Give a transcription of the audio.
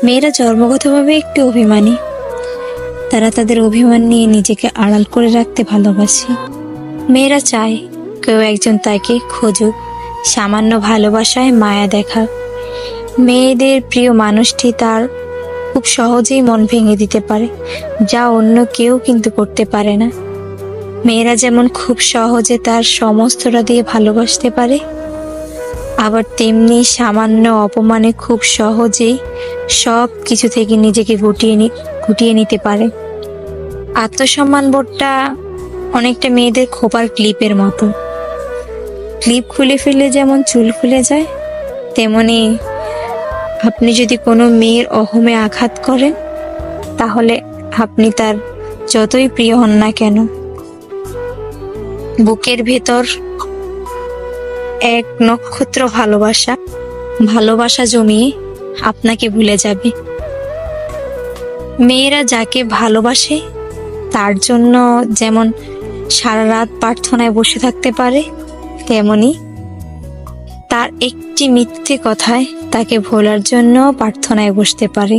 মেয়েরা জন্মগতভাবে একটু অভিমানী। তারা তাদের অভিমান নিয়ে নিজেকে আড়াল করে রাখতে ভালোবাসে। মেয়েরা চায় কেউ একজন তাকে খোঁজুক, সামান্য ভালোবাসায় মায়া দেখাক। মেয়েদের প্রিয় মানুষটি তার খুব সহজেই মন ভেঙে দিতে পারে, যা অন্য কেউ কিন্তু করতে পারে না। মেয়েরা যেমন খুব সহজে তার সমস্তটা দিয়ে ভালোবাসতে পারে, আবার তেমনি সামান্য অপমানে খুব সহজেই সব কিছু থেকে নিজেকে গুটিয়ে নিতে পারে। আত্মসম্মান বোধটা অনেকটা মেয়েদের খোপার ক্লিপের মতো। ক্লিপ খুলে ফেললে যেমন চুল খুলে যায়, তেমনি আপনি যদি কোনো মেয়ের অহমে আঘাত করেন, তাহলে আপনি তার যতই প্রিয় হন না কেন, বুকের ভেতর এক নক্ষত্র ভালোবাসা জমিয়ে আপনাকে ভুলে যাবে। মেয়েরা যাকে ভালোবাসে তার জন্য যেমন সারা রাত প্রার্থনায় বসে থাকতে পারে, তেমনি তার একটি মিথ্যে কথায় তাকে ভোলার জন্য প্রার্থনায় বসতে পারে।